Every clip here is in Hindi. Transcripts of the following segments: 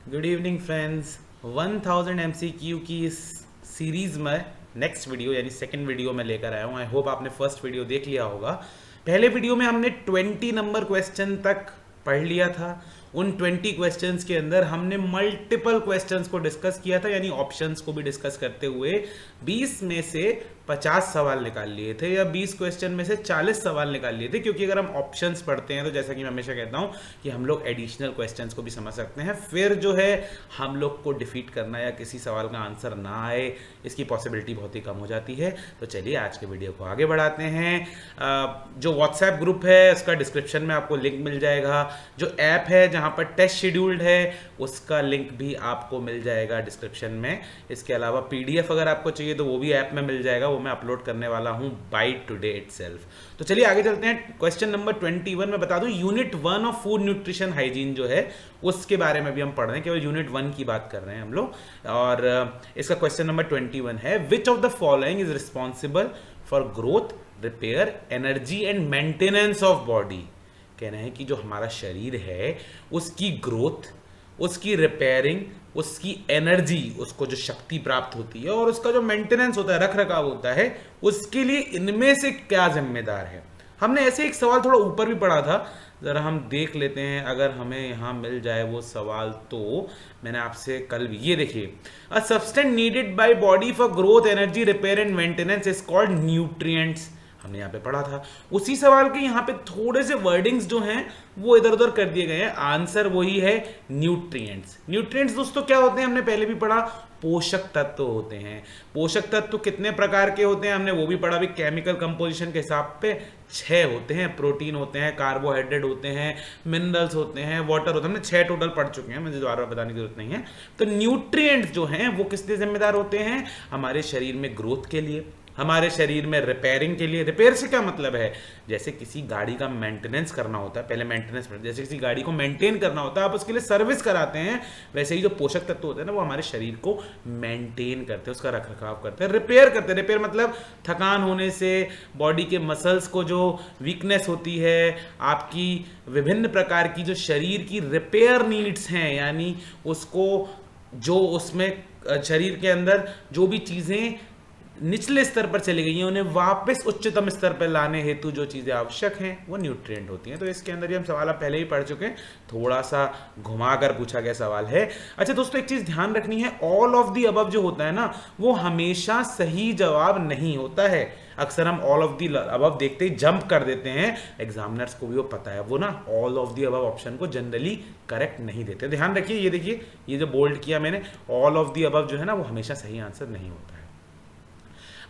Good evening friends. 1000 MCQ की इस सीरीज़ में नेक्स्ट वीडियो यानी सेकंड वीडियो में लेकर आया हूँ। आई होप आपने फर्स्ट वीडियो देख लिया होगा। पहले वीडियो में हमने 20 नंबर क्वेश्चन तक पढ़ लिया था। उन 20 क्वेश्चंस के अंदर हमने मल्टीपल क्वेश्चंस को डिस्कस किया था, यानी ऑप्शंस को भी डिस्कस करते हुए 20 में से 50 सवाल निकाल लिए थे या 20 क्वेश्चन में से 40 सवाल निकाल लिए थे। क्योंकि अगर हम ऑप्शंस पढ़ते हैं तो जैसा कि मैं हमेशा कहता हूं कि हम लोग एडिशनल क्वेश्चंस को भी समझ सकते हैं, फिर जो है हम लोग को डिफीट करना या किसी सवाल का आंसर ना आए इसकी पॉसिबिलिटी बहुत ही कम हो जाती है। तो चलिए आज के वीडियो को आगे बढ़ाते हैं। जो व्हाट्सएप ग्रुप है उसका डिस्क्रिप्शन में आपको लिंक मिल जाएगा। जो ऐप है जहाँ पर टेस्ट शेड्यूल्ड है उसका लिंक भी आपको मिल जाएगा डिस्क्रिप्शन में। इसके अलावा PDF अगर आपको चाहिए तो वो भी ऐप में मिल जाएगा, वो मैं अपलोड करने वाला हूँ बाय टुडे इटसेल्फ। तो चलिए आगे चलते हैं। क्वेश्चन नंबर 21 में बता दूं, unit 1 of food nutrition hygiene जो है उसके बारे में भी हम पढ़ रहे हैं, केवल यूनिट 1 की बात कर रहे हैं हम लोग। और इसका क्वेश्चन नंबर 21 है, which of the following is responsible for growth, repair, energy and maintenance of body. कहना है कि जो हमारा शरीर है उसकी ग्रोथ, उसकी रिपेयरिंग, उसकी एनर्जी, उसको जो शक्ति प्राप्त होती है और उसका जो मेंटेनेंस होता है, रख रखाव होता है, उसके लिए इनमें से क्या जिम्मेदार है। हमने ऐसे एक सवाल थोड़ा ऊपर भी पढ़ा था, जरा हम देख लेते हैं अगर हमें यहाँ मिल जाए वो सवाल। तो मैंने आपसे कल भी, ये देखिए, a substance needed by body for growth, energy, repair and maintenance is called nutrients. हमने यहाँ पे पढ़ा था। उसी सवाल के यहाँ पे थोड़े से वर्डिंग्स जो हैं वो इधर उधर कर दिए गए हैं। आंसर वही है न्यूट्रिएंट्स। न्यूट्रिएंट्स दोस्तों क्या होते हैं, हमने पहले भी पढ़ा, पोषक तत्व होते हैं। पोषक तत्व कितने प्रकार के होते हैं हमने वो भी पढ़ा भी। केमिकल कंपोजिशन के हिसाब पे 6 होते हैं। प्रोटीन होते हैं, कार्बोहाइड्रेट होते हैं, मिनरल्स होते हैं, वाटर होते हैं। हमने 6 टोटल पढ़ चुके हैं, मुझे दोबारा बताने की जरूरत नहीं है। तो न्यूट्रिएंट्स जो हैं वो किस लिए जिम्मेदार होते हैं, हमारे शरीर में ग्रोथ के लिए, हमारे शरीर में रिपेयरिंग के लिए। रिपेयर से क्या मतलब है, जैसे किसी गाड़ी का मेंटेनेंस करना होता है, पहले मेंटेनेंस, जैसे किसी गाड़ी को मेंटेन करना होता है, आप उसके लिए सर्विस कराते हैं, वैसे ही जो पोषक तत्व होते हैं ना वो हमारे शरीर को मेंटेन करते हैं, उसका रख रखाव करते हैं, रिपेयर करते हैं। रिपेयर मतलब थकान होने से, बॉडी के मसल्स को जो वीकनेस होती है, आपकी विभिन्न प्रकार की जो शरीर की रिपेयर नीड्स हैं, यानी उसको जो उसमें शरीर के अंदर जो भी चीज़ें निचले स्तर पर चली गई हैं उन्हें वापस उच्चतम स्तर पर लाने हेतु जो चीज़ें आवश्यक हैं वो न्यूट्रिएंट होती हैं। तो इसके अंदर ये हम सवाल आप पहले ही पढ़ चुके हैं, थोड़ा सा घुमाकर पूछा गया सवाल है। अच्छा दोस्तों, एक चीज़ ध्यान रखनी है, ऑल ऑफ दी अबव जो होता है ना वो हमेशा सही जवाब नहीं होता है। अक्सर हम ऑल ऑफ दी अबव देखते ही जंप कर देते हैं, एग्जामिनर्स को भी वो पता है, वो ना all of the above option को जनरली करेक्ट नहीं देते। ध्यान रखिए, ये देखिए, ये जो बोल्ड किया मैंने, ऑल ऑफ दी अबव जो है ना वो हमेशा सही आंसर नहीं होता है।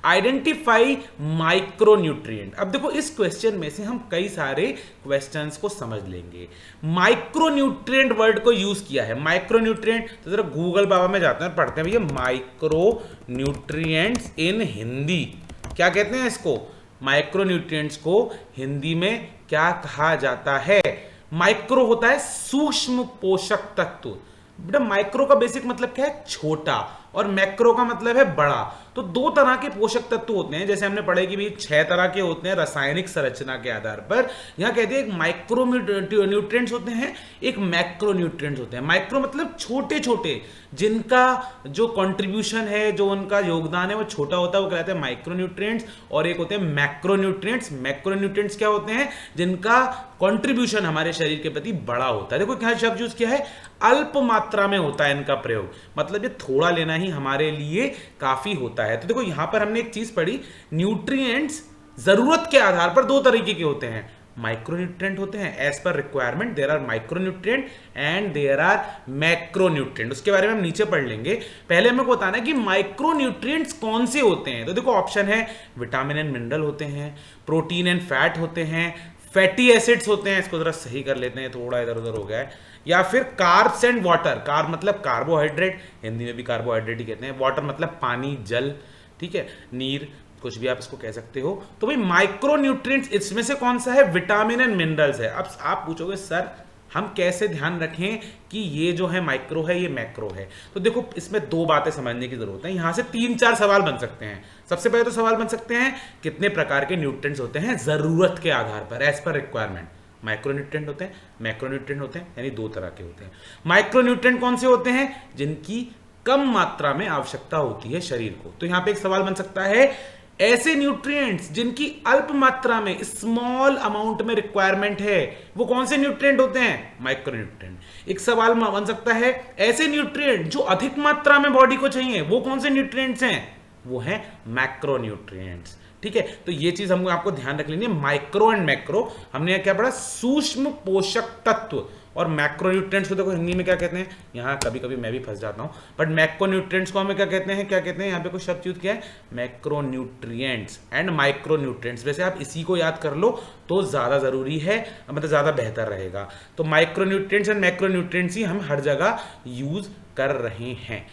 Identify micronutrient. अब देखो इस क्वेश्चन में से हम कई सारे क्वेश्चंस को समझ लेंगे। माइक्रोन्यूट्रिएंट वर्ड को यूज किया है। माइक्रोन्यूट्रिएंट तो जरा गूगल बाबा में जाते हैं, पढ़ते हैं भैया माइक्रोन्यूट्रिएंट्स इन हिंदी क्या कहते हैं इसको। माइक्रोन्यूट्रिएंट्स को हिंदी में क्या कहा जाता है। माइक्रो होता है सूक्ष्म पोषक तत्व। बेटा माइक्रो का बेसिक मतलब क्या है, छोटा, और मैक्रो का मतलब है बड़ा। तो 2 तरह के पोषक तत्व होते हैं, जैसे हमने पढ़े कि भी 6 तरह के होते हैं रासायनिक संरचना के आधार पर। यहां कहते हैं एक माइक्रो न्यूट्रिएंट्स होते हैं, एक मैक्रो न्यूट्रिएंट्स होते हैं। माइक्रो मतलब छोटे छोटे, जिनका जो कंट्रीब्यूशन है, जो उनका योगदान है वो छोटा होता है, वो कहते हैं माइक्रो न्यूट्रिएंट्स। और एक होते हैं मैक्रो न्यूट्रिएंट्स। मैक्रो न्यूट्रिएंट्स क्या होते हैं, जिनका कंट्रीब्यूशन हमारे शरीर के प्रति बड़ा होता है। देखो क्या शब्द यूज किया है, अल्प मात्रा में होता है इनका प्रयोग, मतलब ये थोड़ा लेना ही हमारे लिए काफी होता है। तो देखो यहां पर हमने एक चीज पढ़ी, न्यूट्रिएंट्स जरूरत के आधार पर 2 तरीके के होते हैं। माइक्रोन्यूट्रिएंट होते हैं as per requirement, there are micronutrient and there are macronutrient. उसके बारे में हम नीचे पढ़ लेंगे। पहले हमें बताना है कि माइक्रोन्यूट्रिएंट्स कौन से होते हैं। तो देखो ऑप्शन है, विटामिन एंड मिनरल होते हैं, प्रोटीन एंड फैट होते हैं, फैटी एसिड्स होते हैं, इसको जरा सही कर लेते हैं, थोड़ा इधर उधर हो गया है, या फिर कार्ब्स एंड वाटर। कार्ब मतलब कार्बोहाइड्रेट, हिंदी में भी कार्बोहाइड्रेट ही कहते हैं, वाटर मतलब पानी, जल, ठीक है, नीर, कुछ भी आप इसको कह सकते हो। तो भाई माइक्रोन्यूट्रिएंट्स इसमें से कौन सा है, विटामिन एंड मिनरल्स है। अब आप पूछोगे सर हम कैसे ध्यान रखें कि ये जो है माइक्रो है ये मैक्रो है। तो देखो इसमें 2 बातें समझने की जरूरत है। यहां से 3-4 सवाल बन सकते हैं। सबसे पहले तो सवाल बन सकते हैं कितने प्रकार के न्यूट्रिएंट्स होते हैं जरूरत के आधार पर, एज पर रिक्वायरमेंट। माइक्रोन्यूट्रिएंट होते हैं, मैक्रोन्यूट्रिएंट होते हैं, यानी दो तरह के होते हैं। माइक्रोन्यूट्रिएंट कौन से होते हैं? जिनकी कम मात्रा में आवश्यकता होती है शरीर को। तो यहां पे एक सवाल बन सकता है, ऐसे न्यूट्रिएंट्स जिनकी अल्प मात्रा में, स्मॉल अमाउंट में रिक्वायरमेंट है, वो कौन से न्यूट्रिएंट होते हैं? माइक्रोन्यूट्रिएंट। एक सवाल बन सकता है, ऐसे न्यूट्रिएंट जो अधिक मात्रा में बॉडी को चाहिए, वो कौन से न्यूट्रिएंट्स हैं? वो हैं मैक्रोन्यूट्रिएंट्स। ठीक है, तो ये चीज हमको आपको ध्यान रख लेनी है। माइक्रो एंड मैक्रो हमने क्या पढ़ा? सूक्ष्म पोषक तत्व। और मैक्रोन्यूट्रिएंट्स को देखो हिंदी में क्या कहते हैं, यहाँ कभी कभी मैं भी फंस जाता हूँ, बट मैक्रोन्यूट्रिएंट्स को हमें क्या कहते हैं? क्या कहते हैं? यहाँ पे कुछ शब्द यूज किया है, मैक्रोन्यूट्रिएंट्स एंड माइक्रोन्यूट्रिएंट्स। वैसे आप इसी को याद कर लो तो ज्यादा जरूरी है, मतलब ज्यादा बेहतर रहेगा। तो माइक्रोन्यूट्रिएंट्स एंड मैक्रोन्यूट्रिएंट्स ही हम हर जगह यूज कर रहे हैं।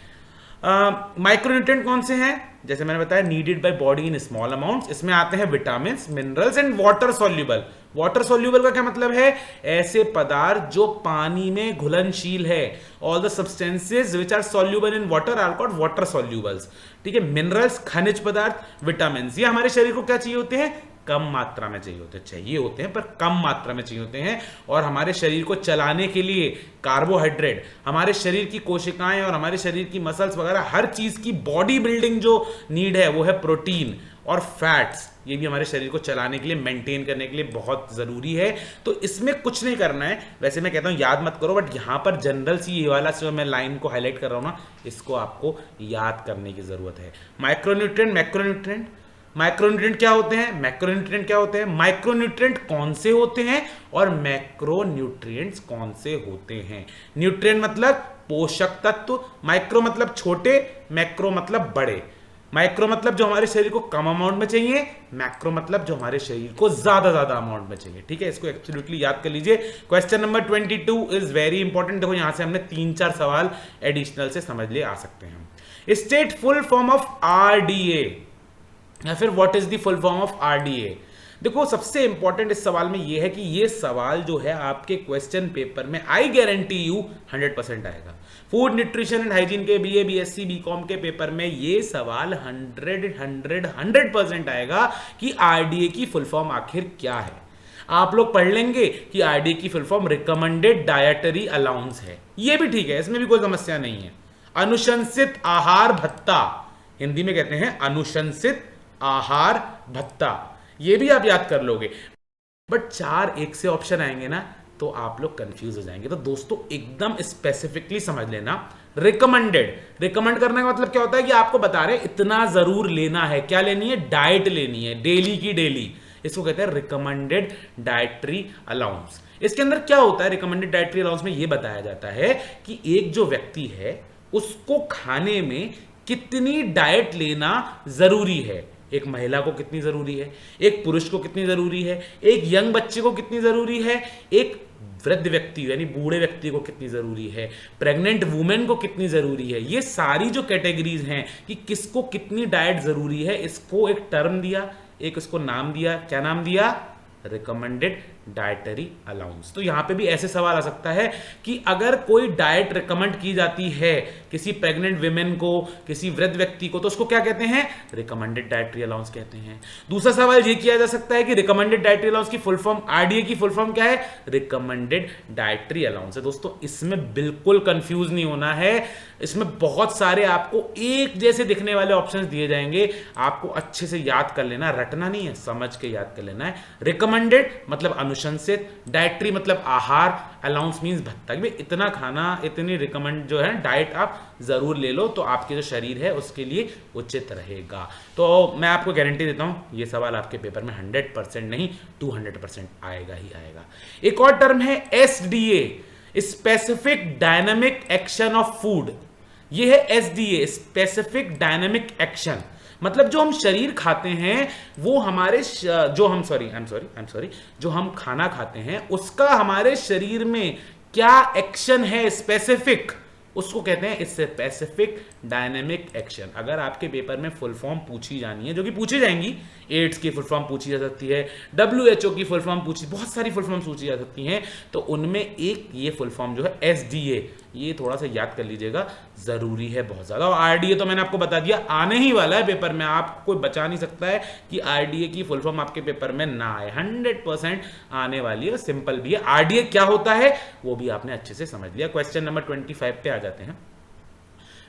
माइक्रोन्यूट्रिएंट कौन से हैं? जैसे मैंने बताया, needed by body in small amounts. इसमें आते हैं vitamin, minerals and water soluble. Water soluble का क्या मतलब है? ऐसे पदार्थ जो पानी में घुलनशील है। All the substances which are soluble in water are called water solubles. ठीक है, मिनरल्स खनिज पदार्थ, विटामिन, ये हमारे शरीर को क्या चाहिए होते हैं? कम मात्रा में चाहिए होते हैं पर कम मात्रा में चाहिए होते हैं। और हमारे शरीर को चलाने के लिए कार्बोहाइड्रेट, हमारे शरीर की कोशिकाएं और हमारे शरीर की मसल्स वगैरह हर चीज की बॉडी बिल्डिंग जो नीड है वो है प्रोटीन और फैट्स। ये भी हमारे शरीर को चलाने के लिए, मेंटेन करने के लिए बहुत जरूरी है। तो इसमें कुछ नहीं करना है। वैसे मैं कहता हूं याद मत करो, बट यहां पर जनरल सी ये वाला जो मैं लाइन को हाईलाइट कर रहा हूं ना, इसको आपको याद करने की जरूरत है। Micronutrient, macronutrient. माइक्रोन्यूट्रिएंट क्या होते हैं? मैक्रोन्यूट्रिएंट क्या होते हैं? माइक्रोन्यूट्रिएंट कौन से होते हैं और मैक्रोन्यूट्रिएंट्स कौन से होते हैं? न्यूट्रिएंट मतलब पोषक तत्व, माइक्रो मतलब छोटे, मैक्रो मतलब बड़े। माइक्रो मतलब जो हमारे शरीर को कम अमाउंट में चाहिए, मैक्रो मतलब जो हमारे शरीर को ज्यादा अमाउंट में चाहिए। ठीक है, इसको एब्सोल्युटली याद कर लीजिए। Question number 22 is very important. देखो यहां से हमने 3-4 सवाल एडिशनल से समझ लिए आ सकते हैं। State full form of RDA, या फिर what is the full form of RDA. देखो सबसे इंपॉर्टेंट इस सवाल में यह है कि ये सवाल जो है आपके क्वेश्चन पेपर में आई गारंटी यू 100% आएगा। फूड न्यूट्रिशन एंड हाइजीन के बीए, बीएससी, बीकॉम के पेपर में ये सवाल 100% आएगा कि आरडीए की फुल फॉर्म आखिर क्या है। आप लोग पढ़ लेंगे कि आरडीए की full form recommended dietary allowance है, ये भी ठीक है, इसमें भी कोई समस्या नहीं है। अनुशंसित आहार भत्ता, हिंदी में कहते हैं अनुशंसित आहार भत्ता, ये भी आप याद कर लोगे। बट 4 एक से ऑप्शन आएंगे ना तो आप लोग कंफ्यूज हो जाएंगे। तो दोस्तों एकदम स्पेसिफिकली समझ लेना, रिकमेंडेड, रिकमेंड करने का मतलब क्या होता है कि आपको बता रहे इतना जरूर लेना है। क्या लेनी है? डाइट लेनी है, डेली की डेली। इसको कहते हैं रिकमेंडेड डाइटरी अलाउंस। इसके अंदर क्या होता है? रिकमेंडेड डाइटरी अलाउंस में यह बताया जाता है कि एक जो व्यक्ति है उसको खाने में कितनी डाइट लेना जरूरी है। एक महिला को कितनी जरूरी है, एक पुरुष को कितनी जरूरी है, एक यंग बच्चे को कितनी जरूरी है, एक वृद्ध व्यक्ति यानी बूढ़े व्यक्ति को कितनी जरूरी है, प्रेग्नेंट वुमेन को कितनी जरूरी है। ये सारी जो कैटेगरीज हैं कि किसको कितनी डाइट जरूरी है, इसको एक टर्म दिया, एक इसको नाम दिया। क्या नाम दिया? Recommended dietary allowance. तो यहां पे भी ऐसे सवाल आ सकता है कि अगर कोई डाइट रिकमेंड की जाती है किसी प्रेग्नेंट विमेन को, किसी वृद्ध व्यक्ति को, तो उसको क्या कहते हैं? रिकमेंडेड डाइटरी अलाउंस कहते हैं। दूसरा सवाल ये किया जा सकता है कि रिकमेंडेड डाइटरी अलाउंस की फुल फॉर्म, आरडीए की फुल फॉर्म क्या है? रिकमेंडेड डाइटरी अलाउंस है। दोस्तों इसमें बिल्कुल कंफ्यूज नहीं होना है, इसमें बहुत सारे आपको एक जैसे दिखने वाले ऑप्शंस दिए जाएंगे, आपको अच्छे से याद कर लेना, रटना नहीं है, समझ के याद कर लेना है। रिकमेंडेड मतलब अनुशंसित, डाइटरी मतलब आहार, अलाउंस मींस भत्ता, कि इतना खाना, इतनी रिकमेंड जो है डाइट आप जरूर ले लो तो आपके जो शरीर है उसके लिए उचित रहेगा। तो मैं आपको गारंटी देता हूं ये सवाल आपके पेपर में 100% नहीं 200% आएगा ही आएगा। एक और टर्म है SDA, specific dynamic action of food. ये है एसडीए, स्पेसिफिक डायनामिक एक्शन। मतलब जो हम शरीर खाते हैं वो हमारे जो हम खाना खाते हैं उसका हमारे शरीर में क्या एक्शन है स्पेसिफिक, उसको कहते हैं स्पेसिफिक डायनेमिक एक्शन। अगर आपके पेपर में फुल फॉर्म पूछी जानी है, जो कि पूछी जाएंगी, एड्स की फुल फॉर्म पूछी जा सकती है, WHO की फुल फॉर्म पूछी, बहुत सारी फुल फॉर्म पूछी जा सकती हैं, तो उनमें एक ये फुल फॉर्म जो है एसडीए ये थोड़ा सा याद कर लीजिएगा, जरूरी है बहुत ज्यादा। और आरडीए तो मैंने आपको बता दिया आने ही वाला है पेपर में, आपको कोई बचा नहीं सकता है कि आरडीए की फुल फॉर्म आपके पेपर में ना आए, 100% आने वाली है, सिंपल भी है। आरडीए क्या होता है वो भी आपने अच्छे से समझ लिया। क्वेश्चन नंबर 25 पे आ जाते हैं।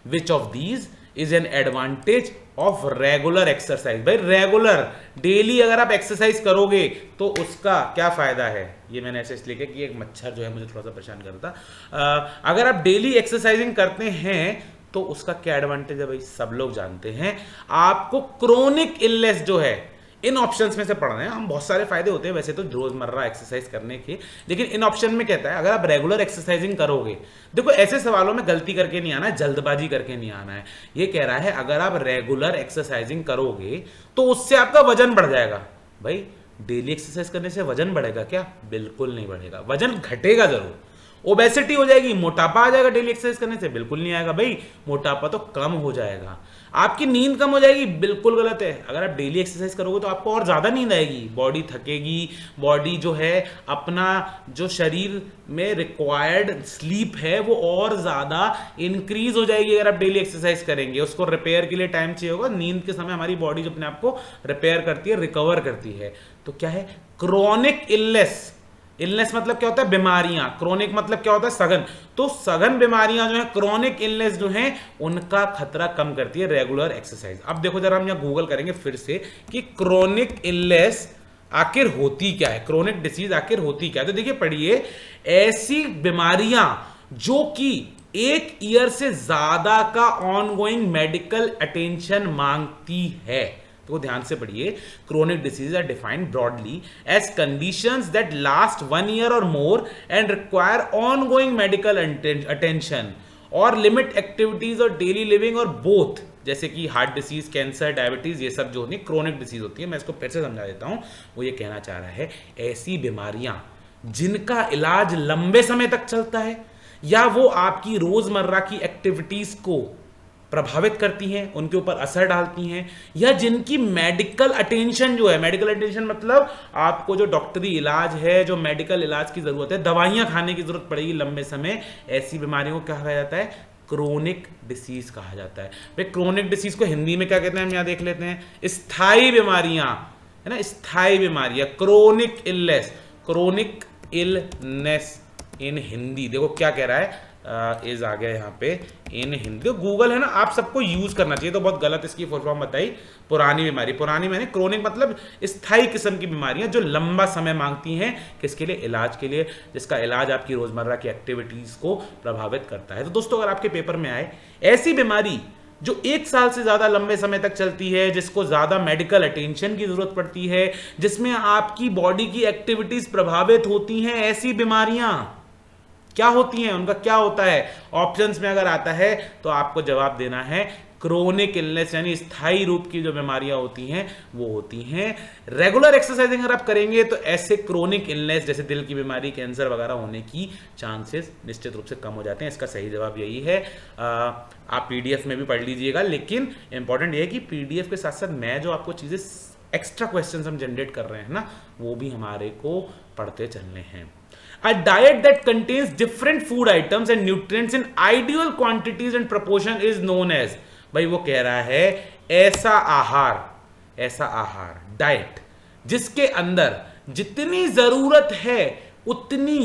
Which of these is an advantage of regular exercise. भाई रेगुलर डेली अगर आप एक्सरसाइज करोगे तो उसका क्या फायदा है, ये मैंने ऐसे इसलिए किया कि एक मच्छर जो है मुझे थोड़ा सा परेशान कर रहा था। अगर आप डेली एक्सरसाइजिंग करते हैं तो उसका क्या एडवांटेज है भाई, सब लोग जानते हैं। आपको क्रोनिक इलनेस जो है, इन ऑप्शंस में से पढ़ रहे हैं हम, बहुत सारे फायदे होते हैं वैसे तो रोजमर्रा एक्सरसाइज करने के, लेकिन इन ऑप्शन में कहता है अगर आप रेगुलर एक्सरसाइजिंग करोगे, देखो ऐसे सवालों में गलती करके नहीं आना है, जल्दबाजी करके नहीं आना है। ये कह रहा है अगर आप रेगुलर एक्सरसाइजिंग करोगे तो उससे आपका वजन बढ़ जाएगा। भाई डेली एक्सरसाइज करने से वजन बढ़ेगा क्या, बिल्कुल नहीं बढ़ेगा, वजन घटेगा जरूर। ओबेसिटी हो जाएगी, मोटापा आ जाएगा डेली एक्सरसाइज करने से, बिल्कुल नहीं आएगा भाई, मोटापा तो कम हो जाएगा। आपकी नींद कम हो जाएगी, बिल्कुल गलत है। अगर आप डेली एक्सरसाइज करोगे तो आपको और ज्यादा नींद आएगी, बॉडी थकेगी, बॉडी जो है अपना जो शरीर में रिक्वायर्ड स्लीप है वो और ज्यादा इंक्रीज हो जाएगी। अगर आप डेली एक्सरसाइज करेंगे, उसको रिपेयर के लिए टाइम चाहिए होगा, नींद के समय हमारी बॉडी जो अपने आप को रिपेयर करती है, रिकवर करती है। तो क्या है क्रोनिक इलनेस, इलनेस मतलब क्या होता है, बीमारियां, क्रोनिक मतलब क्या होता है, सघन। तो सघन बीमारियां जो है, क्रोनिक इलनेस जो है, उनका खतरा कम करती है रेगुलर एक्सरसाइज। अब देखो जरा हम यहां गूगल करेंगे फिर से कि क्रोनिक इलनेस आखिर होती क्या है, क्रोनिक डिसीज आखिर होती क्या है। तो देखिए पढ़िए, ऐसी बीमारियां जो कि एक ईयर से ज्यादा का ऑनगोइंग मेडिकल अटेंशन मांगती है। तो ध्यान से पढ़िए, chronic disease are defined broadly as conditions that last 1 year or more and require ongoing medical attention or limit activities or daily living or both, जैसे कि हार्ट डिसीज, कैंसर, डायबिटीज, ये सब जो होती है क्रोनिक डिसीज होती है। मैं इसको फिर से समझा देता हूं। वो ये कहना चाह रहा है ऐसी बीमारियां जिनका इलाज लंबे समय तक चलता है या वो आपकी रोजमर्रा की एक्टिविटीज को प्रभावित करती हैं, उनके ऊपर असर डालती हैं, या जिनकी मेडिकल अटेंशन जो है, मेडिकल अटेंशन मतलब आपको जो डॉक्टरी इलाज है, जो मेडिकल इलाज की जरूरत है, दवाइयां खाने की जरूरत पड़ेगी लंबे समय, ऐसी बीमारियों को क्या कहा जाता है, क्रोनिक डिसीज कहा जाता है। भाई क्रोनिक डिसीज को हिंदी में क्या कहते हैं हम यहां देख लेते हैं, स्थायी बीमारियां, है ना, स्थायी बीमारियां, क्रोनिक इलनेस, क्रोनिक इलनेस इन हिंदी। देखो क्या कह रहा है, इज आ गया यहाँ पे इन हिंदी। गूगल है ना, आप सबको यूज करना चाहिए। तो बहुत गलत इसकी फुल फॉर्म बताई, पुरानी बीमारी, पुरानी मैंने क्रोनिक मतलब स्थायी किस्म की बीमारियां जो लंबा समय मांगती हैं, किसके लिए, इलाज के लिए, जिसका इलाज आपकी रोजमर्रा की एक्टिविटीज को प्रभावित करता है। तो दोस्तों अगर आपके पेपर में आए ऐसी बीमारी जो 1 साल से ज्यादा लंबे समय तक चलती है, जिसको ज्यादा मेडिकल अटेंशन की जरूरत पड़ती है, जिसमें आपकी बॉडी की एक्टिविटीज प्रभावित होती हैं, ऐसी बीमारियां क्या होती हैं, उनका क्या होता है, ऑप्शंस में अगर आता है तो आपको जवाब देना है क्रोनिक इलनेस, यानी स्थायी रूप की जो बीमारियां होती हैं वो होती हैं। रेगुलर एक्सरसाइजिंग अगर आप करेंगे तो ऐसे क्रोनिक इलनेस जैसे दिल की बीमारी, कैंसर वगैरह होने की चांसेस निश्चित रूप से कम हो जाते हैं। इसका सही जवाब यही है। आप पीडीएफ में भी पढ़ लीजिएगा, लेकिन इंपॉर्टेंट ये है कि पीडीएफ के साथ साथ मैं जो आपको चीजें एक्स्ट्रा क्वेश्चन हम जनरेट कर रहे हैं ना, वो भी हमारे को पढ़ते चलने हैं। A diet that contains different food items and nutrients in ideal quantities and proportion is known as, भाई वो कह रहा है ऐसा आहार डाइट जिसके अंदर जितनी जरूरत है उतनी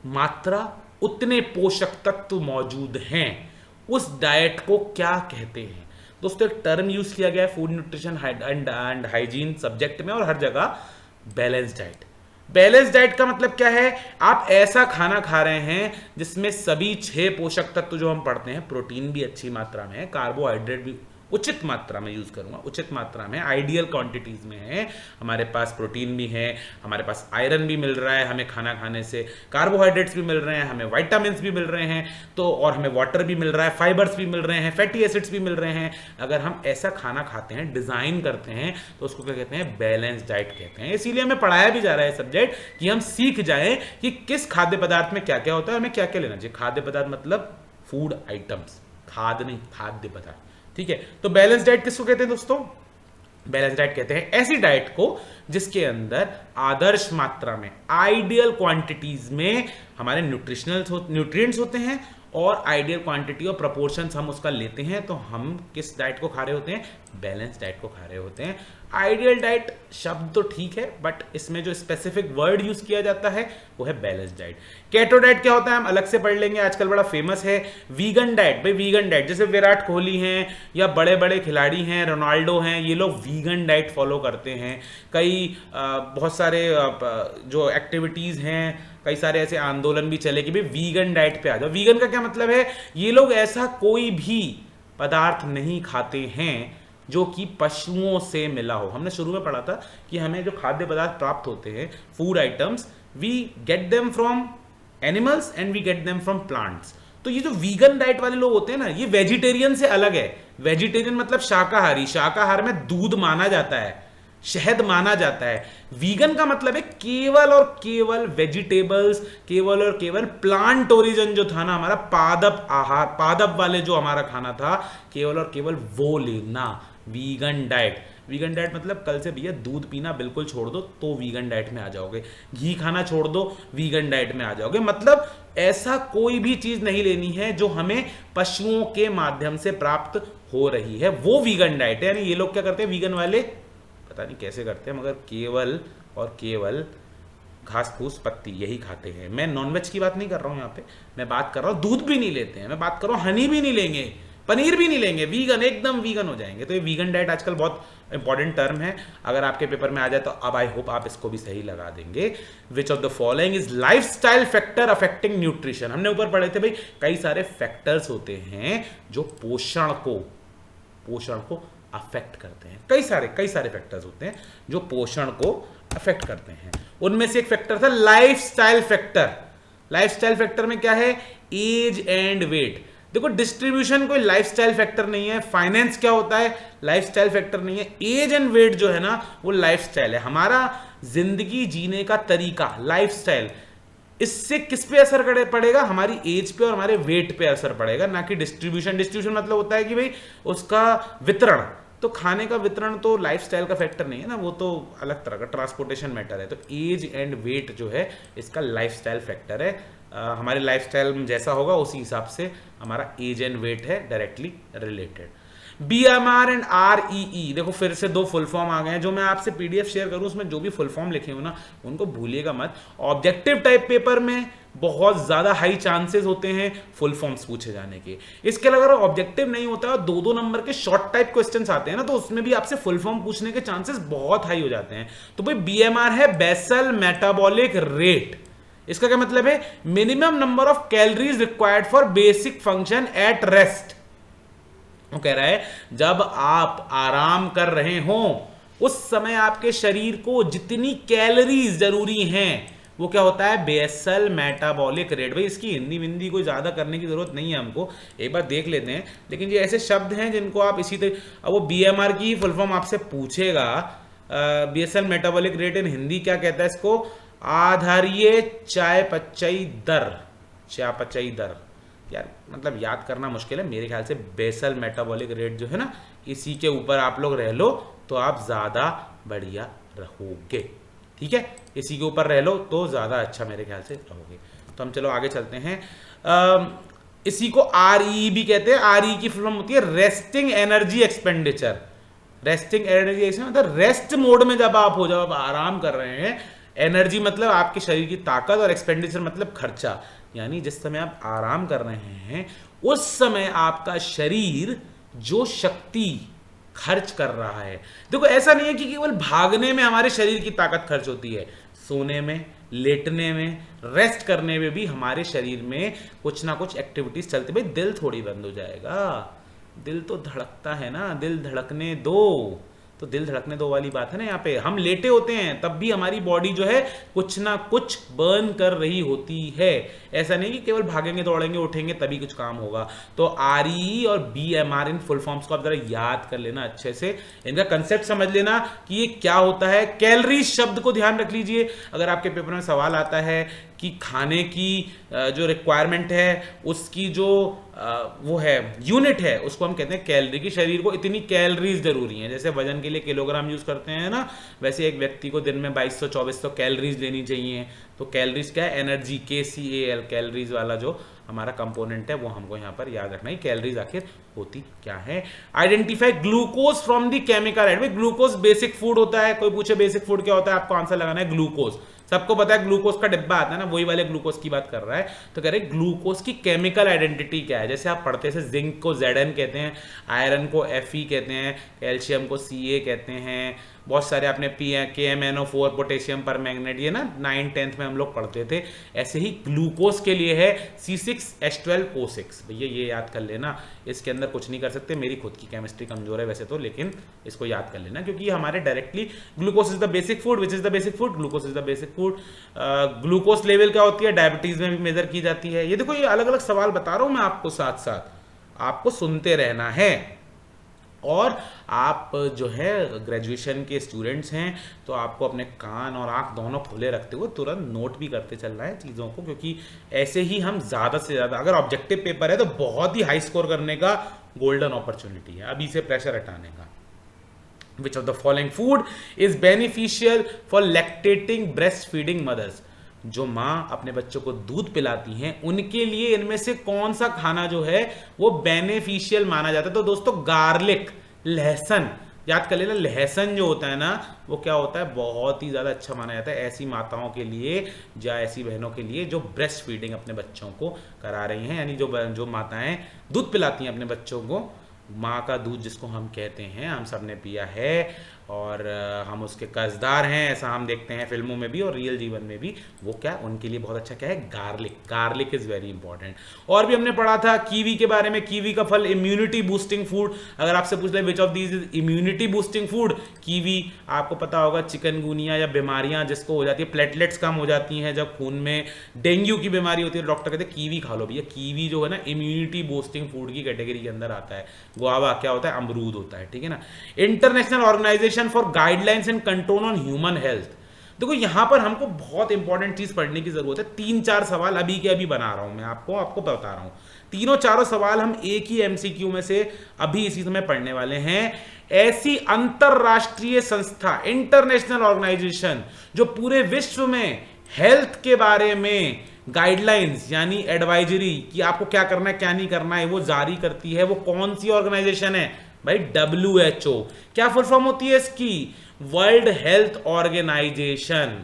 मात्रा, उतने पोषक तत्व मौजूद हैं, उस डाइट को क्या कहते हैं। दोस्तों एक टर्म यूज किया गया है food nutrition and hygiene subject में और हर जगह, बैलेंस डाइट। बैलेंस डाइट का मतलब क्या है, आप ऐसा खाना खा रहे हैं जिसमें सभी 6 पोषक तत्व जो हम पढ़ते हैं, प्रोटीन भी अच्छी मात्रा में है, कार्बोहाइड्रेट भी उचित मात्रा में यूज करूंगा, उचित मात्रा में, आइडियल क्वांटिटीज में है, हमारे पास प्रोटीन भी है, हमारे पास आयरन भी मिल रहा है हमें खाना खाने से, कार्बोहाइड्रेट्स भी मिल रहे हैं हमें, विटामिन्स भी मिल रहे हैं, तो और हमें वाटर भी मिल रहा है, फाइबर्स भी मिल रहे हैं, फैटी एसिड्स भी मिल रहे हैं। अगर हम ऐसा खाना खाते हैं, डिजाइन करते हैं, तो उसको क्या कहते हैं, बैलेंस डाइट कहते हैं। इसीलिए हमें पढ़ाया भी जा रहा है सब्जेक्ट कि हम सीख जाएं कि किस खाद्य पदार्थ में क्या क्या होता है, हमें क्या क्या लेना चाहिए। खाद्य पदार्थ मतलब फूड आइटम्स, खाद नहीं, खाद्य पदार्थ, ठीक है। तो बैलेंस डाइट किसको कहते हैं दोस्तों, बैलेंस डाइट कहते हैं ऐसी डाइट को जिसके अंदर आदर्श मात्रा में, आइडियल क्वांटिटीज में हमारे न्यूट्रिएंट्स होते हैं और आइडियल क्वांटिटी और प्रोपोर्शंस हम उसका लेते हैं, तो हम किस डाइट को खा रहे होते हैं? बैलेंस डाइट को खा रहे होते हैं। आइडियल डाइट शब्द तो ठीक है, बट इसमें जो स्पेसिफिक वर्ड यूज किया जाता है वो है बैलेंस डाइट। केटो डाइट क्या होता है हम अलग से पढ़ लेंगे, आजकल बड़ा फेमस है। वीगन डाइट, भाई वीगन डाइट जैसे विराट कोहली हैं या बड़े बड़े खिलाड़ी हैं, रोनाल्डो हैं, ये लोग वीगन डाइट फॉलो करते हैं। कई बहुत सारे जो एक्टिविटीज़ हैं, कई सारे ऐसे आंदोलन भी चले कि भाई वीगन डाइट पे आ जाओ। वीगन का क्या मतलब है? ये लोग ऐसा कोई भी पदार्थ नहीं खाते हैं जो कि पशुओं से मिला हो। हमने शुरू में पढ़ा था कि हमें जो खाद्य पदार्थ प्राप्त होते हैं, food items, we get them from animals and we get them from plants. तो ये जो वीगन डाइट वाले लोग होते हैं ना, ये वेजिटेरियन से अलग है। वेजिटेरियन मतलब शाकाहारी, शाकाहार में दूध माना जाता है, शहद माना जाता है। वीगन का मतलब है केवल और केवल वेजिटेबल्स, केवल और केवल प्लांट ओरिजिन जो था ना हमारा, पादप आहार, पादप वाले जो हमारा खाना था, केवल और केवल वो लेना। वीगन डाइट, वीगन डाइट मतलब कल से भैया दूध पीना बिल्कुल छोड़ दो तो वीगन डाइट में आ जाओगे, घी खाना छोड़ दो वीगन डाइट में आ जाओगे। मतलब ऐसा कोई भी चीज नहीं लेनी है जो हमें पशुओं के माध्यम से प्राप्त हो रही है, वो वीगन डाइट है। यानी ये लोग क्या करते हैं वीगन वाले, पता नहीं कैसे करते हैं, मगर केवल और केवल घास फूस पत्ती यही खाते हैं। मैं नॉनवेज की बात नहीं कर रहा हूँ यहाँ पे, मैं बात कर रहा हूँ दूध भी नहीं लेते हैं, मैं बात कर रहा हूँ हनी भी नहीं लेंगे, पनीर भी नहीं लेंगे, वीगन, एकदम वीगन हो जाएंगे। तो ये वीगन डाइट आजकल बहुत इंपॉर्टेंट टर्म है, अगर आपके पेपर में आ जाए तो अब आई होप आप इसको भी सही लगा देंगे। Which of the following is lifestyle factor affecting nutrition. हमने ऊपर पढ़े थे भाई कई सारे फैक्टर्स होते हैं जो पोषण को अफेक्ट करते हैं। कई सारे फैक्टर्स होते हैं जो पोषण को अफेक्ट करते हैं। उनमें से एक फैक्टर था लाइफस्टाइल फैक्टर। लाइफस्टाइल फैक्टर में क्या है? Age and weight. देखो डिस्ट्रीब्यूशन कोई लाइफस्टाइल फैक्टर नहीं है, फाइनेंस क्या होता है? लाइफस्टाइल फैक्टर नहीं है। एज एंड वेट जो है ना वो लाइफस्टाइल है, हमारा जिंदगी जीने का तरीका, लाइफस्टाइल। इससे किस पे असर पड़ेगा? हमारी एज पे और हमारे वेट पे असर पड़ेगा, ना कि डिस्ट्रीब्यूशन। डिस्ट्रीब्यूशन मतलब होता है कि भाई उसका वितरण, तो खाने का वितरण तो लाइफस्टाइल का फैक्टर नहीं है ना, वो तो अलग तरह का ट्रांसपोर्टेशन मैटर है। तो एज एंड वेट जो है इसका लाइफस्टाइल फैक्टर है। हमारे लाइफस्टाइल जैसा होगा उसी हिसाब से हमारा एज एंड वेट है directly related. BMR and REE, देखो फिर से दो फुल फॉर्म आ गए हैं। जो मैं आपसे PDF शेयर करूं उसमें जो भी फुल फॉर्म लिखे हो ना उनको भूलिएगा मत। ऑब्जेक्टिव टाइप पेपर में बहुत ज्यादा हाई चांसेस होते हैं फुल फॉर्म्स पूछे जाने के। इसके अलावा अगर ऑब्जेक्टिव नहीं होता और 2-2 नंबर के शॉर्ट टाइप क्वेश्चंस आते हैं ना, तो उसमें भी आपसे फुल फॉर्म पूछने के चांसेस बहुत हाई हो जाते हैं। तो भाई BMR है बेसल मेटाबॉलिक रेट। इसका क्या मतलब है? Minimum number of calories required for basic function at rest. वो कह रहा है जब आप आराम कर रहे हो उस समय आपके शरीर को जितनी कैलोरीज जरूरी हैं वो क्या होता है? Basal metabolic rate. भाई इसकी हिंदी कोई ज्यादा करने की जरूरत नहीं है हमको, एक बार देख लेते हैं। लेकिन ये ऐसे शब्द हैं जिनको आप इसी तरह, अब वो BMR की फुल फॉर्म आपसे पूछेगा, basal metabolic rate in Hindi क्या कहता है इसको? आधारीय चयापचयी दर। यार मतलब याद करना मुश्किल है, मेरे ख्याल से बेसल मेटाबॉलिक रेट जो है ना, इसी के ऊपर आप लोग रह लो तो आप ज्यादा बढ़िया रहोगे। ठीक है, इसी के ऊपर रह लो तो ज्यादा अच्छा मेरे ख्याल से रहोगे। तो हम चलो आगे चलते हैं। इसी को REE भी कहते हैं। REE की फुल फॉर्म होती है resting energy expenditure. Resting energy expenditure मतलब रेस्ट मोड में जब आप हो, जब आप आराम कर रहे हैं। एनर्जी मतलब आपके शरीर की ताकत और एक्सपेंडिचर मतलब खर्चा, यानी जिस समय आप आराम कर रहे हैं उस समय आपका शरीर जो शक्ति खर्च कर रहा है। देखो ऐसा नहीं है कि केवल भागने में हमारे शरीर की ताकत खर्च होती है, सोने में, लेटने में, रेस्ट करने में भी हमारे शरीर में कुछ ना कुछ एक्टिविटीज चलती। भाई दिल थोड़ी बंद हो जाएगा, दिल तो धड़कता है ना, दिल धड़कने दो। तो दिल धड़कने दो वाली बात है ना। यहाँ पे हम लेटे होते हैं तब भी हमारी बॉडी जो है कुछ ना कुछ बर्न कर रही होती है। ऐसा नहीं कि केवल भागेंगे दौड़ेंगे उठेंगे तभी कुछ काम होगा। तो REE और BMR इन फुल फॉर्म्स को आप जरा याद कर लेना अच्छे से, इनका कंसेप्ट समझ लेना कि ये क्या होता है। कैलोरी शब्द को ध्यान रख लीजिए, अगर आपके पेपर में सवाल आता है कि खाने की जो रिक्वायरमेंट है उसकी जो वो है यूनिट है उसको हम कहते हैं कैलोरी, की शरीर को इतनी कैलोरीज जरूरी हैं। जैसे वजन के लिए किलोग्राम यूज करते हैं ना, वैसे एक व्यक्ति को दिन में 2200-2400 कैलोरीज लेनी चाहिए। तो कैलोरीज क्या है? एनर्जी, KCAL, कैलोरीज वाला जो हमारा कंपोनेंट है वो हमको यहाँ पर याद रखना है। कैलोरीज आखिर होती क्या है? Identify glucose from the chemical aid. Glucose basic food होता है। कोई पूछे बेसिक फूड क्या होता है, आपको आंसर लगाना है ग्लूकोज। सबको पता है ग्लूकोज का डिब्बा आता है ना, वही वाले ग्लूकोज की बात कर रहा है। तो कह रहे ग्लूकोज की केमिकल आइडेंटिटी क्या है। जैसे आप पढ़ते हैं जिंक को Zn कहते हैं, आयरन को Fe कहते हैं, कैल्शियम को Ca कहते हैं, बहुत सारे आपने KMnO4 पोटेशियम पर मैग्नेट, ये ना 9th-10th में हम लोग पढ़ते थे। ऐसे ही ग्लूकोज के लिए है C6H12O6। भैया ये याद कर लेना, इसके अंदर कुछ नहीं कर सकते। मेरी खुद की केमिस्ट्री कमजोर है वैसे तो, लेकिन इसको याद कर लेना क्योंकि हमारे directly glucose is the basic food. Which is the basic food? Glucose is the basic food. Glucose level क्या होती है? डायबिटीज में भी मेजर की जाती है। ये देखो, ये अलग अलग सवाल बता रहा हूं मैं आपको, साथ साथ आपको सुनते रहना है। और आप जो है ग्रेजुएशन के स्टूडेंट्स हैं तो आपको अपने कान और आंख दोनों खुले रखते हुए तुरंत नोट भी करते चलना है चीज़ों को, क्योंकि ऐसे ही हम ज़्यादा से ज़्यादा, अगर ऑब्जेक्टिव पेपर है तो बहुत ही हाई स्कोर करने का गोल्डन अपॉर्चुनिटी है अभी से प्रेशर हटाने का। Which of the following food is beneficial for lactating breastfeeding mothers? जो माँ अपने बच्चों को दूध पिलाती हैं उनके लिए इनमें से कौन सा खाना जो है वो बेनिफिशियल माना जाता है? तो दोस्तों गार्लिक, लहसुन याद कर लेना। लहसुन जो होता है ना वो क्या होता है, बहुत ही ज़्यादा अच्छा माना जाता है ऐसी माताओं के लिए या ऐसी बहनों के लिए जो ब्रेस्ट फीडिंग अपने बच्चों को करा रही हैं, यानी जो माताएं दूध पिलाती हैं अपने बच्चों को। माँ का दूध जिसको हम कहते हैं, हम सब ने पिया है और हम उसके कर्जदार हैं, ऐसा हम देखते हैं फिल्मों में भी और रियल जीवन में भी। वो क्या, उनके लिए बहुत अच्छा क्या है, garlic. Garlic is very important. और भी हमने पढ़ा था कीवी के बारे में। कीवी का फल इम्यूनिटी बूस्टिंग फूड। अगर आपसे पूछ ले which of these is immunity boosting food, kiwi. आपको पता होगा चिकनगुनिया या बीमारियां जिसको हो जाती है, प्लेटलेट्स कम हो जाती हैं जब खून में डेंगू की बीमारी होती है, डॉक्टर कहते हैं कीवी खा लो भैया। कीवी जो है ना इम्यूनिटी बूस्टिंग फूड की कैटेगरी के अंदर आता है। गुआवा क्या होता है, अमरूद होता है, ठीक है ना। International organisation for guidelines and control on human health. देखो यहां पर हमको बहुत इंपॉर्टेंट चीज पढ़ने की जरूरत है। 3-4 सवाल अभी के अभी बना रहा हूं मैं, आपको बता रहा हूं। तीनों चारों सवाल हम एक ही MCQ में से अभी इसी समय पढ़ने वाले हैं। ऐसी अंतरराष्ट्रीय संस्था, इंटरनेशनल ऑर्गेनाइजेशन जो पूरे विश्व में हेल्थ के बारे में गाइडलाइंस यानी एडवाइजरी कि आपको क्या करना है क्या नहीं करना है वो जारी करती है, वो कौन सी ऑर्गेनाइजेशन है भाई? WHO। क्या फुल फॉर्म होती है इसकी? World health organisation.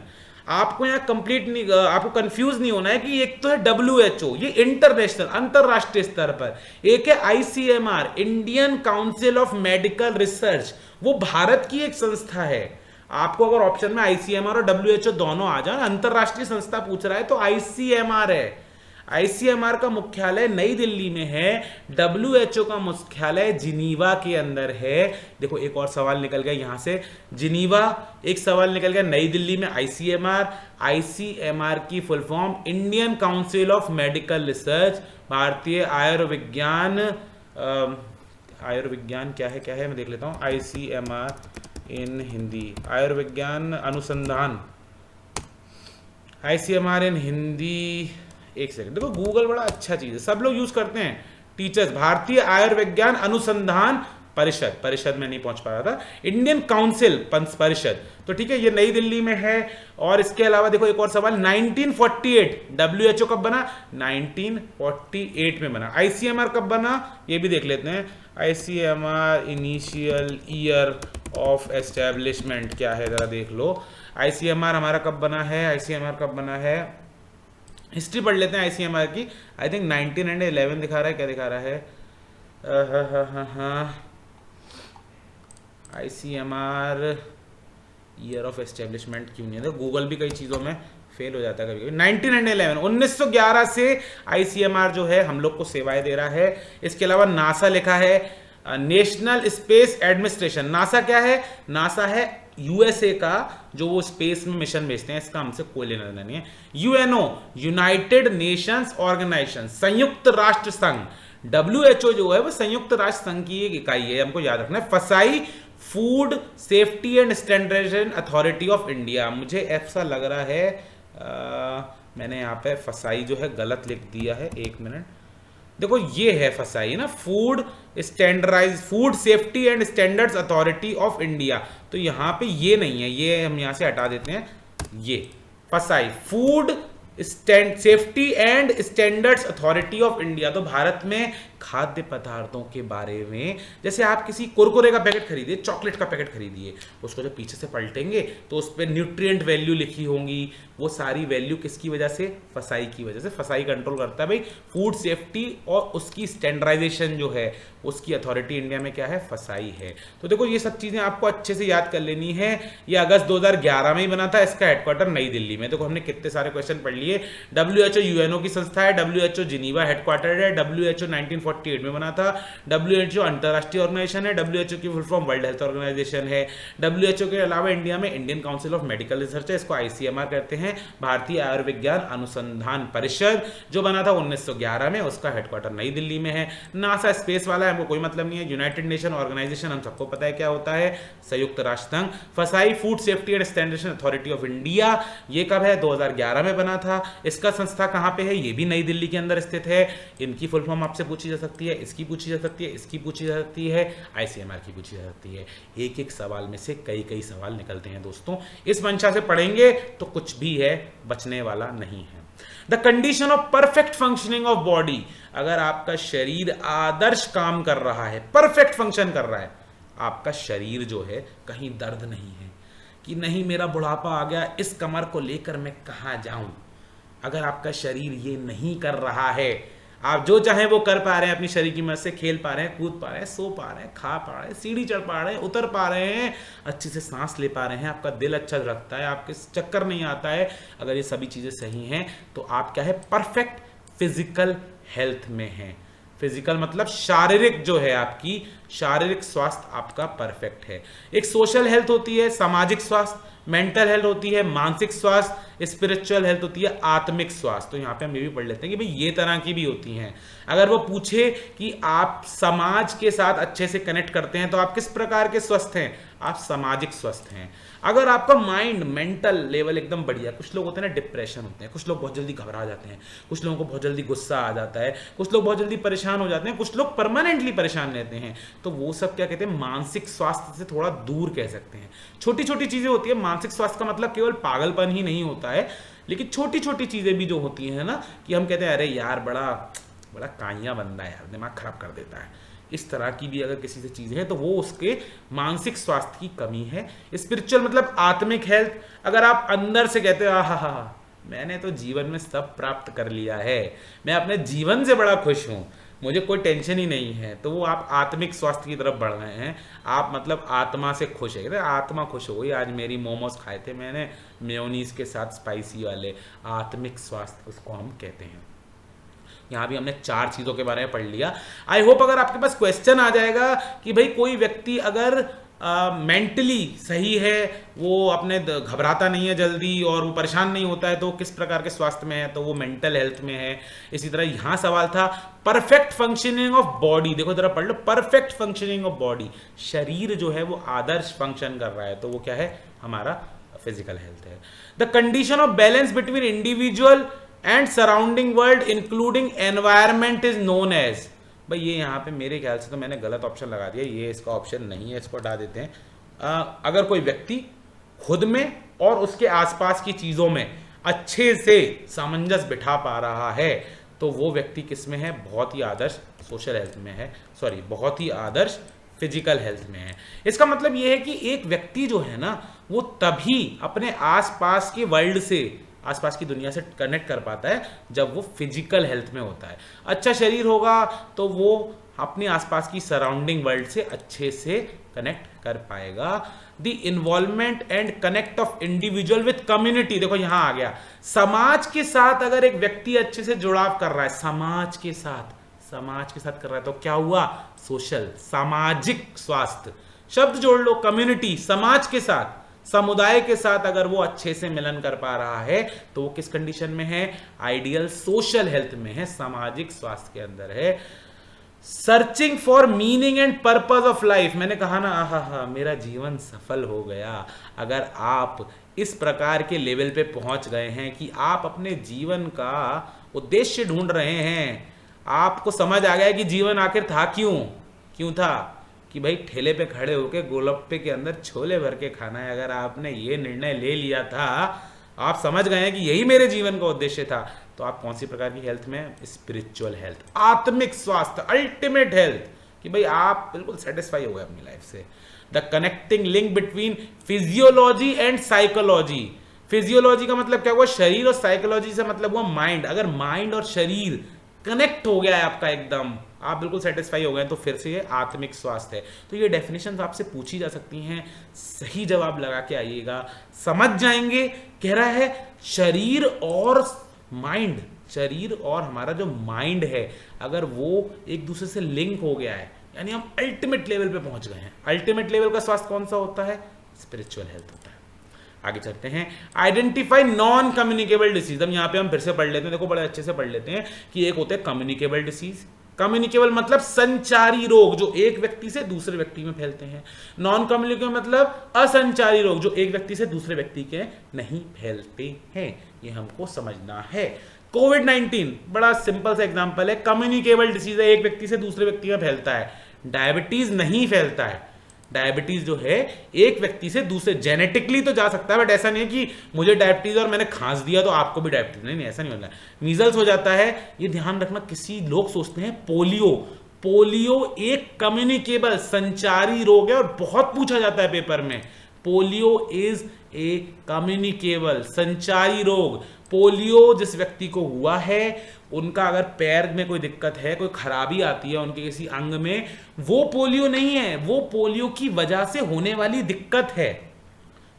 आपको यहाँ कंप्लीट नहीं, आपको कंफ्यूज नहीं होना है कि एक तो है WHO, ये इंटरनेशनल अंतरराष्ट्रीय स्तर पर, एक है ICMR, Indian council of medical research, वो भारत की एक संस्था है। आपको अगर ऑप्शन में ICMR और WHO दोनों आ जाए, अंतरराष्ट्रीय संस्था पूछ रहा है तो ICMR है। ICMR का मुख्यालय नई दिल्ली में है, WHO का मुख्यालय जिनीवा के अंदर है। देखो एक और सवाल निकल गया यहां से, जिनीवा एक सवाल निकल गया, नई दिल्ली में ICMR की full form Indian council of medical research, Bharatiya Ayurvigyan क्या है मैं देख लेता हूं। ICMR इन हिंदी, आयुर्विज्ञान अनुसंधान, ICMR इन हिंदी। एक सेकंड, देखो गूगल बड़ा अच्छा चीज है, सब लोग यूज करते हैं टीचर्स। भारतीय आयुर्विज्ञान अनुसंधान परिषद में नहीं पहुंच पा रहा था, इंडियन काउंसिल परिषद, तो ठीक है ये नई दिल्ली में है। और इसके अलावा देखो एक और सवाल, 1948 WHO कब बना? 1948 में बना। ICMR कब बना ये भी देख लेते हैं। ICMR initial year of establishment क्या है जरा देख लो। ICMR हमारा कब बना है? ICMR कब बना है? हिस्ट्री पढ़ लेते हैं ICMR की। आई थिंक 1911 दिखा रहा है, क्या दिखा रहा है? ICMR ईयर ऑफ एस्टेब्लिशमेंट क्यों नहीं है? गूगल भी कई चीज़ों में फेल हो जाता है कभी कभी। 1911 1911 से ICMR जो है हम लोग को सेवाएं दे रहा है। इसके अलावा नासा लिखा है, नेशनल स्पेस एडमिनिस्ट्रेशन। नासा क्या है? नासा है USA का जो वो स्पेस में मिशन भेजते हैं, इसका हमसे कोई लेना देना नहीं है। UNO यूनाइटेड नेशंस ऑर्गेनाइजेशन, संयुक्त राष्ट्र संघ। WHO जो है वो संयुक्त राष्ट्र संघ की एक इकाई है, हमको याद रखना है। FSSAI food safety and standardisation authority of India, मुझे ऐसा लग रहा है मैंने यहाँ पे फसाई जो है गलत लिख दिया है, 1 मिनट। देखो ये है फसाई ना, food safety and standards authority of India. तो यहाँ पे ये नहीं है, ये हम यहाँ से हटा देते हैं। ये फसाई food safety and standards authority of India. तो भारत में खाद्य पदार्थों के बारे में, जैसे आप किसी कुरकुरे का पैकेट खरीदिए, चॉकलेट का पैकेट खरीदिए, उसको जब पीछे से पलटेंगे तो उस पर न्यूट्रिएंट वैल्यू लिखी होंगी। वो सारी वैल्यू किसकी वजह से? फसाई की वजह से। फसाई कंट्रोल करता है भाई फूड सेफ्टी और उसकी स्टैंडर्डाइजेशन जो है उसकी अथॉरिटी इंडिया में क्या है? फसाई है। तो देखो ये सब चीजें आपको अच्छे से याद कर लेनी है। ये अगस्त 2011 में ही बना था, इसका हेडक्वार्टर नई दिल्ली में। देखो हमने कितने सारे क्वेश्चन पढ़ लिए। WHO यूएनओ की संस्था है, WHO जिनीवा हेडक्वार्टर है, WHO 1948 में बना था, WHO अंतरराष्ट्रीय ऑर्गेनाइजेशन है, WHO की full form world health organisation है। WHO के अलावा इंडिया में Indian council of medical research है, इसको ICMR कहते हैं, भारतीय आयुर्विज्ञान अनुसंधान परिषद, जो बना था 1911 में, उसका हेडक्वार्टर नई दिल्ली में है। नासा स्पेस वाला है, हमको कोई मतलब नहीं है। यूनाइटेड नेशन ऑर्गेनाइजेशन हम सबको पता है क्या होता है, संयुक्त राष्ट्र संघ। FSSAI food safety and standardisation authority of India, ये कब है? 2011 में बना था। इसका संस्था कहां पे है? ये भी नई दिल्ली के अंदर स्थित है। इनकी फुल फॉर्म आपसे पूछी जा सकती है, इसकी पूछी जा सकती है, इसकी पूछी जा सकती है, ICMR की पूछी जा सकती है। एक एक सवाल में से कई कई सवाल निकलते हैं दोस्तों। इस मंशा से पढ़ेंगे तो कुछ भी है बचने वाला नहीं है। The condition of perfect functioning of body, अगर आपका शरीर आदर्श काम कर रहा है, परफेक्ट फंक्शन कर रहा है, आपका शरीर जो है कहीं दर्द नहीं है कि नहीं मेरा बुढ़ापा आ गया, इस कमर को लेकर मैं कहां जाऊं। अगर आपका शरीर ये नहीं कर रहा है, आप जो चाहे वो कर पा रहे हैं, अपनी शरीर की मदद से खेल पा रहे हैं, कूद पा रहे हैं, सो पा रहे हैं, खा पा रहे हैं, सीढ़ी चढ़ पा रहे हैं, उतर पा रहे हैं, अच्छे से सांस ले पा रहे हैं, आपका दिल अच्छा रखता है, आपके चक्कर नहीं आता है, अगर ये सभी चीज़ें सही हैं तो आप क्या है? परफेक्ट फिजिकल हेल्थ में हैं। फिजिकल मतलब शारीरिक जो है, आपकी शारीरिक स्वास्थ्य आपका परफेक्ट है। एक सोशल हेल्थ होती है, सामाजिक स्वास्थ्य, मेंटल हेल्थ होती है, मानसिक स्वास्थ्य, स्पिरिचुअल हेल्थ होती है, आत्मिक स्वास्थ्य। तो यहाँ पे हम ये भी पढ़ लेते हैं कि भाई ये तरह की भी होती हैं। अगर वो पूछे कि आप समाज के साथ अच्छे से कनेक्ट करते हैं तो आप किस प्रकार के स्वस्थ हैं? आप सामाजिक स्वस्थ हैं। अगर आपका माइंड मेंटल लेवल एकदम बढ़िया, कुछ लोग होते हैं ना डिप्रेशन होते हैं, कुछ लोग बहुत जल्दी घबरा जाते हैं, कुछ लोगों को बहुत जल्दी गुस्सा आ जाता है, कुछ लोग बहुत जल्दी परेशान हो जाते हैं, कुछ लोग परमानेंटली परेशान रहते हैं, तो वो सब क्या कहते हैं? मानसिक स्वास्थ्य से थोड़ा दूर कह सकते हैं। छोटी छोटी चीजें होती है। मानसिक स्वास्थ्य का मतलब केवल पागलपन ही नहीं होता है, लेकिन छोटी छोटी चीजें भी जो होती हैं ना, कि हम कहते हैं अरे यार बड़ा बड़ा काइया बंदा है यार, दिमाग खराब कर देता है, इस तरह की भी अगर किसी से चीजें हैं तो वो उसके मानसिक स्वास्थ्य की कमी है। स्पिरिचुअल मतलब आत्मिक हेल्थ। अगर आप अंदर से कहते हो हा मैंने तो जीवन में सब प्राप्त कर लिया है, मैं अपने जीवन से बड़ा खुश हूं, मुझे कोई टेंशन ही नहीं है, तो वो आप आत्मिक स्वास्थ्य की तरफ बढ़ रहे हैं। आप मतलब आत्मा से खुश है, आत्मा खुश हो गई, आज मेरी मोमोज खाए थे मैंने मेयोनीज के साथ स्पाइसी वाले। आत्मिक स्वास्थ्य उसको हम कहते हैं। यहाँ भी हमने 4 चीज़ों के बारे में पढ़ लिया। आई होप अगर आपके पास क्वेश्चन आ जाएगा कि भाई कोई व्यक्ति अगर मेंटली सही है, वो अपने घबराता नहीं है जल्दी और वो परेशान नहीं होता है, तो किस प्रकार के स्वास्थ्य में है? तो वो मेंटल हेल्थ में है। इसी तरह यहाँ सवाल था परफेक्ट फंक्शनिंग ऑफ बॉडी। देखो जरा पढ़ लो, परफेक्ट फंक्शनिंग ऑफ बॉडी, शरीर जो है वो आदर्श फंक्शन कर रहा है, तो वो क्या है? हमारा फिजिकल हेल्थ है। The condition of balance between individual and surrounding world including environment is known as. भाई ये यहाँ पे मेरे ख्याल से तो मैंने गलत ऑप्शन लगा दिया, ये इसका ऑप्शन नहीं है, इसको हटा देते हैं। अगर कोई व्यक्ति खुद में और उसके आसपास की चीज़ों में अच्छे से सामंजस्य बिठा पा रहा है तो वो व्यक्ति किस में है? बहुत ही आदर्श सोशल हेल्थ में है, सॉरी बहुत ही आदर्श फिजिकल हेल्थ में है। इसका मतलब ये है कि एक व्यक्ति जो है ना, वो तभी अपने आसपास के वर्ल्ड से, आसपास की दुनिया से कनेक्ट कर पाता है जब वो फिजिकल हेल्थ में होता है। अच्छा शरीर होगा तो वो अपने आसपास की सराउंडिंग वर्ल्ड से अच्छे से कनेक्ट कर पाएगा। The involvement and connect of individual with community, देखो यहां आ गया, समाज के साथ अगर एक व्यक्ति अच्छे से जुड़ाव कर रहा है, समाज के साथ कर रहा है, तो क्या हुआ? सोशल, सामाजिक स्वास्थ्य। शब्द जोड़ लो, कम्युनिटी, समाज के साथ, समुदाय के साथ अगर वो अच्छे से मिलन कर पा रहा है तो वो किस कंडीशन में है? आइडियल सोशल हेल्थ में है, सामाजिक स्वास्थ्य के अंदर है। Searching for meaning and purpose of life. मैंने कहा ना, आहा मेरा जीवन सफल हो गया। अगर आप इस प्रकार के लेवल पे पहुंच गए हैं कि आप अपने जीवन का उद्देश्य ढूंढ रहे हैं, आपको समझ आ गया कि जीवन आखिर था क्यों था कि भाई ठेले पे खड़े होकर गोलगप्पे के अंदर छोले भर के खाना है। अगर आपने ये निर्णय ले लिया था, आप समझ गए हैं कि यही मेरे जीवन का उद्देश्य था, तो आप कौन सी प्रकार की हेल्थ में? स्पिरिचुअल हेल्थ, आत्मिक स्वास्थ्य, अल्टीमेट हेल्थ, कि भाई आप बिल्कुल सेटिस्फाई हो गए अपनी लाइफ से। The connecting link between physiology and psychology. Physiology का मतलब क्या हुआ? शरीर, और साइकोलॉजी से मतलब हुआ माइंड। अगर माइंड और शरीर कनेक्ट हो गया है आपका एकदम, आप बिल्कुल सेटिस्फाई हो गए, तो फिर से ये आत्मिक स्वास्थ्य है। तो ये डेफिनेशंस आपसे पूछी जा सकती हैं, सही जवाब लगा के आइएगा, समझ जाएंगे। कह रहा है शरीर और माइंड, शरीर और हमारा जो माइंड है, अगर वो एक दूसरे से लिंक हो गया है, यानी हम अल्टीमेट लेवल पे पहुंच गए हैं। अल्टीमेट लेवल का स्वास्थ्य कौन सा होता है? स्पिरिचुअल हेल्थ होता है। आगे चलते हैं। Identify non communicable disease. हम यहाँ पे हम फिर से पढ़ लेते हैं, देखो बड़े अच्छे से पढ़ लेते हैं कि एक होते हैं कम्युनिकेबल डिसीज। कम्युनिकेबल मतलब संचारी रोग जो एक व्यक्ति से दूसरे व्यक्ति में फैलते हैं। नॉन कम्युनिकेबल मतलब असंचारी रोग जो एक व्यक्ति से दूसरे व्यक्ति के नहीं फैलते हैं। ये हमको समझना है। कोविड-19 बड़ा सिंपल सा एग्जांपल है, कम्युनिकेबल डिसीज है, एक व्यक्ति से दूसरे व्यक्ति में फैलता है। डायबिटीज नहीं फैलता है। डायबिटीज जो है एक व्यक्ति से दूसरे, जेनेटिकली तो जा सकता है, बट ऐसा नहीं है कि मुझे डायबिटीज और मैंने खांस दिया तो आपको भी डायबिटीज, नहीं, ऐसा नहीं होता है। मीजल्स हो जाता है, ये ध्यान रखना। किसी लोग सोचते हैं पोलियो एक कम्युनिकेबल संचारी रोग है, और बहुत पूछा जाता है पेपर में। पोलियो इज ए कम्युनिकेबल संचारी रोग। पोलियो जिस व्यक्ति को हुआ है, उनका अगर पैर में कोई दिक्कत है, कोई खराबी आती है उनके किसी अंग में, वो पोलियो नहीं है, वो पोलियो की वजह से होने वाली दिक्कत है।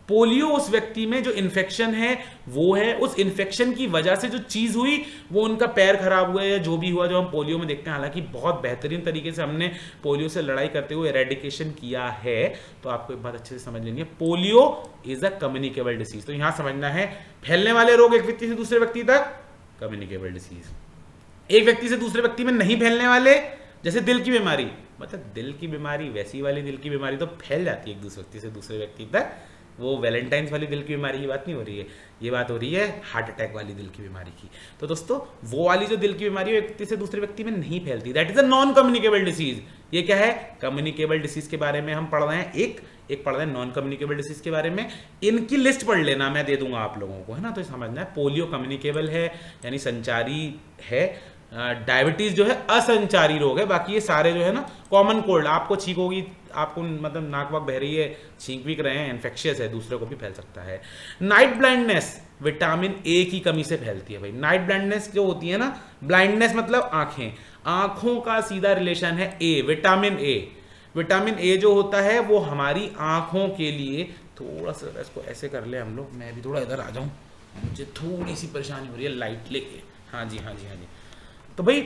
पोलियो उस व्यक्ति में जो इन्फेक्शन है वो है, उस इन्फेक्शन की वजह से जो चीज हुई वो उनका पैर खराब हुआ है या जो भी हुआ, जो हम पोलियो में देखते हैं। हालांकि बहुत बेहतरीन तरीके से हमने पोलियो से लड़ाई करते हुए एरेडिकेशन किया है, तो आपको एक बात अच्छे से समझ लेनी है, polio is a communicable disease. तो यहां समझना है, फैलने वाले रोग एक व्यक्ति से दूसरे व्यक्ति तक, कम्युनिकेबल डिसीज। एक व्यक्ति से दूसरे व्यक्ति में नहीं फैलने वाले, जैसे दिल की बीमारी, मतलब दिल की बीमारी, वैसी वाली दिल की बीमारी तो फैल जाती है एक दूसरे व्यक्ति से दूसरे व्यक्ति तक। वो वैलेंटाइंस वाली दिल की बीमारी की बात नहीं हो रही है, ये बात हो रही है हार्ट अटैक वाली दिल की बीमारी की। तो दोस्तों वो वाली जो दिल की बीमारी है एक व्यक्ति से दूसरे व्यक्ति में नहीं फैलती, that is a non communicable disease. ये क्या है? कम्युनिकेबल डिसीज के बारे में हम पढ़ रहे हैं, एक पढ़ रहे हैं नॉन कम्युनिकेबल डिसीज के बारे में। इनकी लिस्ट पढ़ लेना, मैं दे दूंगा आप लोगों को, है ना। तो समझना है, पोलियो कम्युनिकेबल है यानी संचारी है, डायबिटीज जो है असंचारी रोग है, बाकी ये सारे जो है ना, कॉमन कोल्ड, आपको छींक होगी, आपको मतलब नाक वाक बह रही है, छींक वीक रहे हैं, इन्फेक्शियस है, दूसरे को भी फैल सकता है। नाइट ब्लाइंडनेस विटामिन ए की कमी से फैलती है भाई। नाइट ब्लाइंडनेस जो होती है ना, ब्लाइंडनेस मतलब आंखें, आंखों का सीधा रिलेशन है ए, विटामिन ए। विटामिन ए जो होता है वो हमारी आंखों के लिए, थोड़ा सा इसको ऐसे कर ले हम लोग, मैं भी थोड़ा इधर आ जाऊं, मुझे थोड़ी सी परेशानी हो रही है लाइट लेके। हाँ जी। तो भाई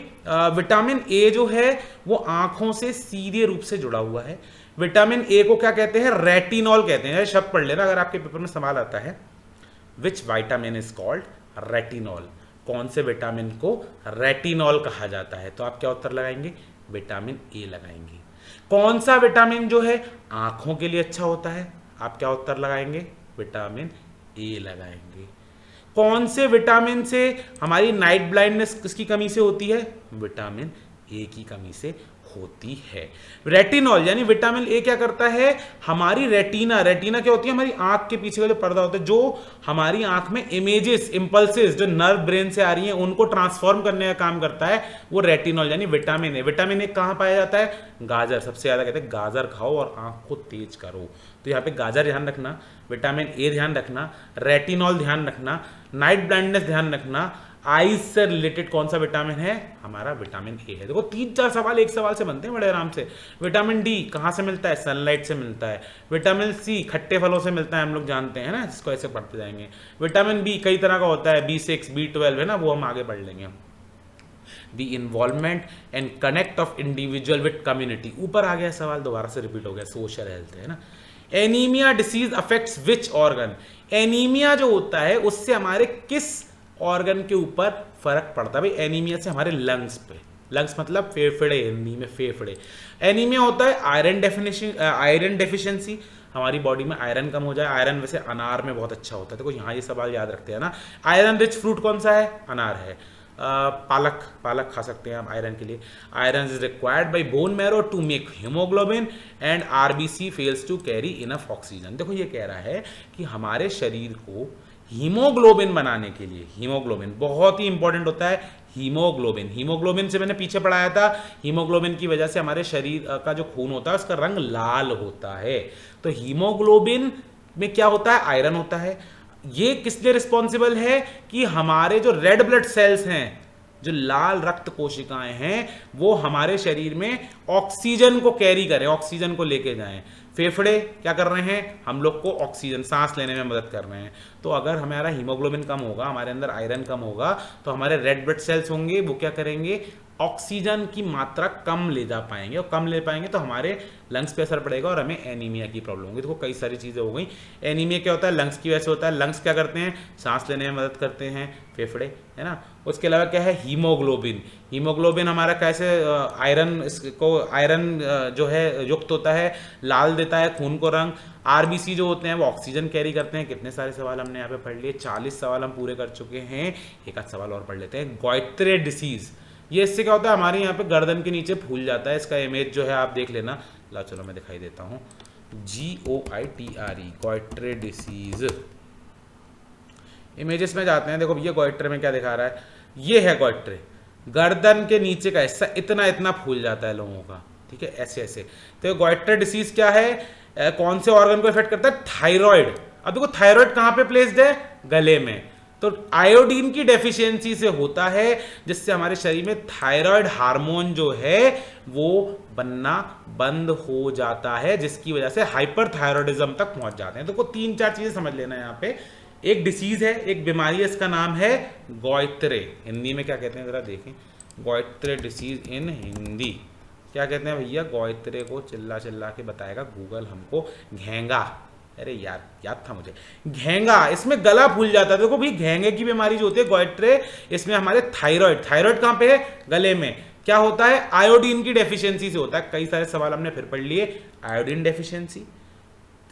विटामिन ए जो है वो आंखों से सीधे रूप से जुड़ा हुआ है। विटामिन ए को क्या कहते हैं? रेटिनॉल कहते हैं। शब्द पढ़ लेना अगर आपके पेपर में सवाल आता है, which vitamin is called retinol. कौन से विटामिन को रेटिनॉल कहा जाता है? तो आप क्या उत्तर लगाएंगे? विटामिन ए लगाएंगे। कौन सा विटामिन जो है आंखों के लिए अच्छा होता है? आप क्या उत्तर लगाएंगे? विटामिन ए लगाएंगे। कौन से विटामिन से हमारी नाइट ब्लाइंडनेस किसकी कमी से होती है? विटामिन ए की कमी से होती है। रेटिनॉल यानी विटामिन ए क्या करता है? हमारी रेटिना क्या होती है? हमारी आंख के पीछे का जो पर्दा होता है, जो हमारी आंख में इमेजेस, इंपल्सेस जो नर्व ब्रेन से आ रही हैं उनको ट्रांसफॉर्म करने का काम करता है, वो रेटिनॉल यानी विटामिन ए। विटामिन ए कहां पाया जाता है? गाजर। सबसे ज्यादा कहते हैं गाजर खाओ और आंख को तेज करो। तो यहाँ पे गाजर ध्यान रखना, विटामिन ए ध्यान रखना, रेटिनॉल ध्यान रखना, नाइट ब्लाइंडनेस ध्यान रखना। आईज से रिलेटेड कौन सा विटामिन है? हमारा विटामिन ए है। देखो 3-4 सवाल एक सवाल से बनते हैं बड़े आराम से। विटामिन डी कहाँ से मिलता है? सनलाइट से मिलता है। विटामिन सी खट्टे फलों से मिलता है, हम लोग जानते हैं ना, इसको ऐसे पढ़ते जाएंगे। विटामिन बी कई तरह का होता है, B6, B12 है ना, वो हम आगे पढ़ लेंगे। The involvement and connect of individual with community, ऊपर आ गया सवाल, दोबारा से रिपीट हो गया, सोशल हेल्थ है ना। Anaemia disease affects which organ? Anaemia जो होता है उससे हमारे किस ऑर्गन के ऊपर फर्क पड़ता है? भाई एनीमिया से हमारे लंग्स पे, लंग्स मतलब फेफड़े, हिंदी में फेफड़े। एनीमिया होता है आयरन डेफिशिएंसी, हमारी बॉडी में आयरन कम हो जाए। आयरन वैसे अनार में बहुत अच्छा होता है, देखो यहाँ ये सवाल याद रखते हैं ना। आयरन रिच फ्रूट कौन सा है? अनार है। पालक खा सकते हैं हम आयरन के लिए। Iron is required by bone marrow to make haemoglobin and RBC fails to carry enough oxygen. देखो ये कह रहा है कि हमारे शरीर को हीमोग्लोबिन बनाने के लिए, हीमोग्लोबिन बहुत ही इंपॉर्टेंट होता है। हीमोग्लोबिन से मैंने पीछे पढ़ाया था, हीमोग्लोबिन की वजह से हमारे शरीर का जो खून होता है उसका रंग लाल होता है। तो हीमोग्लोबिन में क्या होता है? आयरन होता है। ये किस लिए रिस्पॉन्सिबल है? कि हमारे जो रेड ब्लड सेल्स हैं, जो लाल रक्त कोशिकाएं हैं, वो हमारे शरीर में ऑक्सीजन को कैरी करें, ऑक्सीजन को लेके जाएं। फेफड़े क्या कर रहे हैं? हम लोग को ऑक्सीजन, सांस लेने में मदद कर रहे हैं। तो अगर हमारा हीमोग्लोबिन कम होगा, हमारे अंदर आयरन कम होगा, तो हमारे रेड ब्लड सेल्स होंगे, वो क्या करेंगे? ऑक्सीजन की मात्रा कम ले जा पाएंगे, और कम ले पाएंगे तो हमारे लंग्स पे असर पड़ेगा और हमें एनीमिया की प्रॉब्लम होगी। देखो कई सारी चीज़ें हो गई। एनीमिया क्या होता है? लंग्स की वजह से होता है। लंग्स क्या करते हैं? सांस लेने में मदद करते हैं, फेफड़े, है ना। उसके अलावा क्या है? हीमोग्लोबिन हमारा कैसे आयरन जो है युक्त होता है, लाल देता है खून को रंग। आरबीसी जो होते हैं वो ऑक्सीजन कैरी करते हैं। कितने सारे सवाल हमने यहाँ पे पढ़ लिए, 40 सवाल हम पूरे कर चुके हैं। एक आध सवाल और पढ़ लेते हैं। गॉइट्रे डिसीज, ये इससे क्या होता है? हमारे यहाँ पे गर्दन के नीचे फूल जाता है। इसका इमेज जो है आप देख लेना। ला चलो मैं दिखाई देता हूँ। GOITRE, गॉइट्रे disease. इमेजेस में जाते हैं। देखो ये गॉइट्रे में क्या दिखा रहा है? ये है गॉइट्रे, गर्दन के नीचे का हिस्सा इतना इतना फूल जाता है लोगों का, ठीक है, ऐसे ऐसे। तो गॉइट्रे डिसीज क्या है? कौन से ऑर्गन को इफेक्ट करता है? थायराइड। अब देखो थायराइड कहाँ पे प्लेस्ड है? गले में। तो आयोडीन की डेफिशिएंसी से होता है, जिससे हमारे शरीर में थायराइड हार्मोन जो है वो बनना बंद हो जाता है, जिसकी वजह से हाइपरथायरॉयडिज्म तक पहुंच जाते हैं। तो को 3-4 चीजें समझ लेना है यहाँ पे। एक डिसीज है, एक बीमारी है, इसका नाम है गॉइट्रे। हिंदी में क्या कहते हैं जरा देखें? गॉइट्रे डिसीज इन हिंदी क्या कहते हैं भैया? गॉइट्रे को चिल्ला चिल्ला के बताएगा गूगल हमको। घेंगा। अरे यार याद था मुझे, घेंगा। इसमें गला फूल जाता है। देखो भाई घेंगे की बीमारी जो होती है गॉइट्रे, इसमें हमारे थायराइड कहाँ पे है? गले में। क्या होता है? आयोडीन की डेफिशिएंसी से होता है। कई सारे सवाल हमने फिर पढ़ लिए। आयोडीन डेफिशिएंसी,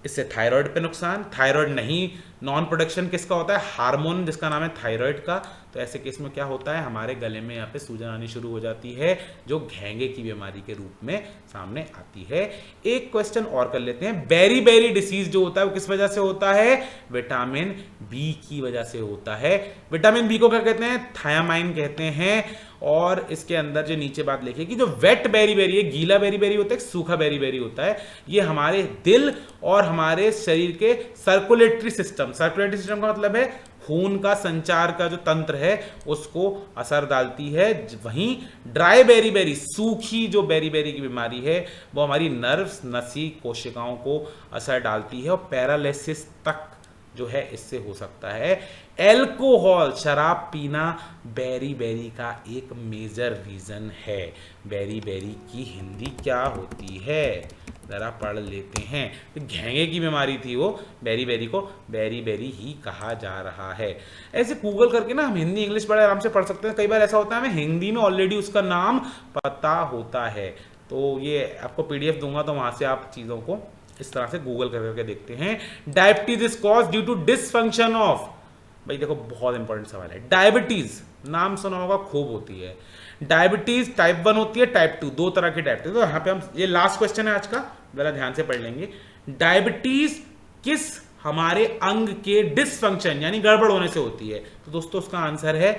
इससे थायराइड पे नुकसान। थायराइड नहीं, नॉन प्रोडक्शन किसका होता है? हार्मोन जिसका नाम है थायराइड का। तो ऐसे केस में क्या होता है? हमारे गले में यहाँ पे सूजन आनी शुरू हो जाती है, जो घेंगे की बीमारी के रूप में सामने आती है। एक क्वेश्चन और कर लेते हैं। बेरी डिसीज जो होता है वो किस वजह से होता है? विटामिन बी की वजह से होता है। विटामिन बी को क्या कहते हैं? थायामाइन कहते हैं। और इसके अंदर जो नीचे बात लिखी कि जो वेट बेरी है, गीला बेरी होता है, सूखा बेरी होता है, ये हमारे दिल और हमारे शरीर के सर्कुलेटरी सिस्टम का मतलब है खून का संचार का जो तंत्र है उसको असर डालती है। वहीं ड्राई बेरी, सूखी जो बेरी की बीमारी है, वो हमारी नर्व्स, नसी कोशिकाओं को असर डालती है और पैरालिसिस तक जो है इससे हो सकता है। एल्कोहल, शराब पीना बेरी का एक मेजर रीजन है। बेरी की हिंदी क्या होती है? जरा पढ़ लेते हैं। तो घेंगे की बीमारी थी वो, बेरी को बेरी ही कहा जा रहा है। ऐसे गूगल करके ना हम हिंदी इंग्लिश बड़े आराम से पढ़ सकते हैं। कई बार ऐसा होता है हमें हिंदी में ऑलरेडी उसका नाम पता होता है। तो ये आपको PDF दूंगा, तो वहां से आप चीजों को इस तरह से गूगल करके देखते हैं। Diabetes is cause due to dysfunction of, भाई देखो बहुत इंपॉर्टेंट सवाल है। डायबिटीज नाम सुना होगा, खूब होती है। डायबिटीज टाइप 1 होती है, टाइप 2, दो तरह की डायबिटीज। तो यहाँ पे हम, ये लास्ट क्वेश्चन है आज का, जरा ध्यान से पढ़ लेंगे। डायबिटीज किस हमारे अंग के डिसफंक्शन यानी गड़बड़ होने से होती है? तो दोस्तों उसका आंसर है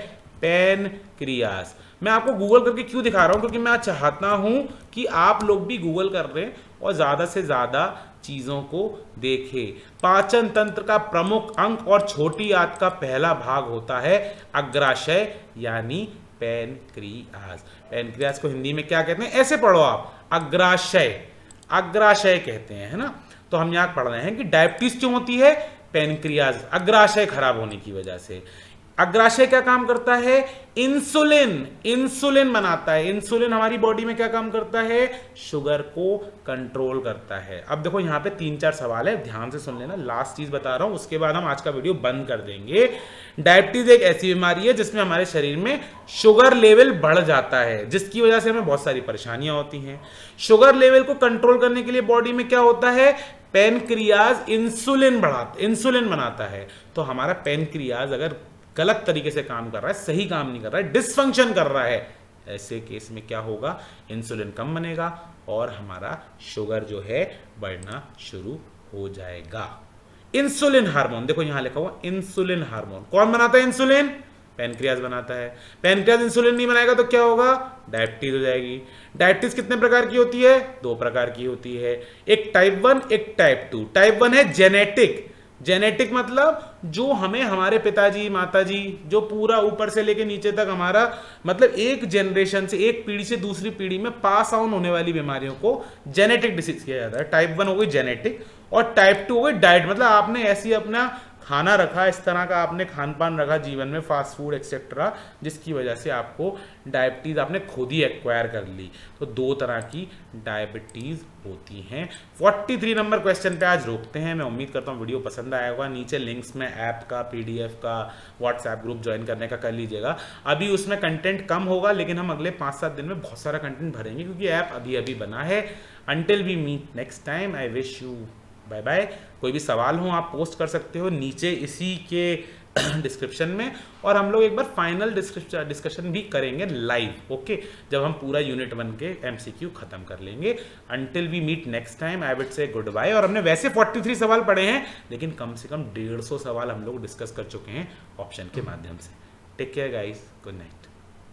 पैनक्रियास। मैं आपको गूगल करके क्यों दिखा रहा हूं? क्योंकि मैं चाहता हूं कि आप लोग भी गूगल कर रहे हैं और ज्यादा से ज्यादा चीजों को देखें। पाचन तंत्र का प्रमुख अंग और छोटी आंत का पहला भाग होता है अग्राशय यानी पैनक्रियास। पैनक्रियास को हिंदी में क्या कहते हैं? ऐसे पढ़ो आप, अग्राशय कहते हैं, है ना। तो हम यहां पढ़ रहे हैं कि डायबिटीज क्यों होती है? पैनक्रियास, अग्राशय खराब होने की वजह से। अग्राशय क्या काम करता है? इंसुलिन बनाता है। इंसुलिन हमारी बॉडी में क्या काम करता है? शुगर को कंट्रोल करता है। अब देखो यहां पे 3-4 सवाल है, ध्यान से सुन लेना, लास्ट चीज बता रहा हूं, उसके बाद हम आज का वीडियो बंद कर देंगे। डायबिटीज एक ऐसी बीमारी है जिसमें हमारे शरीर में शुगर लेवल बढ़ जाता है, जिसकी वजह से हमें बहुत सारी परेशानियां होती हैं। शुगर लेवल को कंट्रोल करने के लिए बॉडी में क्या होता है? पेनक्रियाज इंसुलिन बनाता है। तो हमारा पेनक्रियाज अगर गलत तरीके से काम कर रहा है, सही काम नहीं कर रहा है, डिसफंक्शन कर रहा है, ऐसे केस में क्या होगा? इंसुलिन कम बनेगा और हमारा शुगर जो है बढ़ना शुरू हो जाएगा। इंसुलिन हार्मोन, देखो यहां लिखा हुआ इंसुलिन हार्मोन, कौन बनाता है? इंसुलिन, पेनक्रियाज बनाता है। पेनक्रियाज इंसुलिन नहीं बनाएगा तो क्या होगा? डायबिटीज हो जाएगी। डायबिटीज कितने प्रकार की होती है? 2 प्रकार की होती है, एक टाइप 1, एक टाइप 2। टाइप 1 है जेनेटिक मतलब जो हमें हमारे पिताजी माताजी, जो पूरा ऊपर से लेके नीचे तक हमारा मतलब एक जनरेशन से, एक पीढ़ी से दूसरी पीढ़ी में पास ऑन होने वाली बीमारियों को जेनेटिक डिसीज किया जाता है। टाइप 1 हो गई जेनेटिक, और टाइप 2 हो गई डाइट, मतलब आपने ऐसी अपना खाना रखा, इस तरह का आपने खान पान रखा जीवन में, फास्ट फूड एक्सेट्रा, जिसकी वजह से आपको डायबिटीज आपने खुद ही एक्वायर कर ली। तो 2 तरह की डायबिटीज होती हैं। 43 नंबर क्वेश्चन पे आज रोकते हैं। मैं उम्मीद करता हूँ वीडियो पसंद आया होगा। नीचे लिंक्स में ऐप का, PDF का, व्हाट्सएप ग्रुप ज्वाइन करने का कर लीजिएगा। अभी उसमें कंटेंट कम होगा, लेकिन हम अगले 5-7 दिन में बहुत सारा कंटेंट भरेंगे, क्योंकि ऐप अभी बना है। Until we meet next time, I wish you bye bye. कोई भी सवाल हो आप पोस्ट कर सकते हो नीचे इसी के डिस्क्रिप्शन में, और हम लोग एक बार फाइनल डिस्कशन भी करेंगे लाइव, ओके, जब हम पूरा यूनिट 1 के MCQ खत्म कर लेंगे। Until we meet next time, I will say goodbye. और हमने वैसे 43 सवाल पढ़े हैं, लेकिन कम से कम 150 सवाल हम लोग डिस्कस कर चुके हैं ऑप्शन के माध्यम से। Take care guys, good night.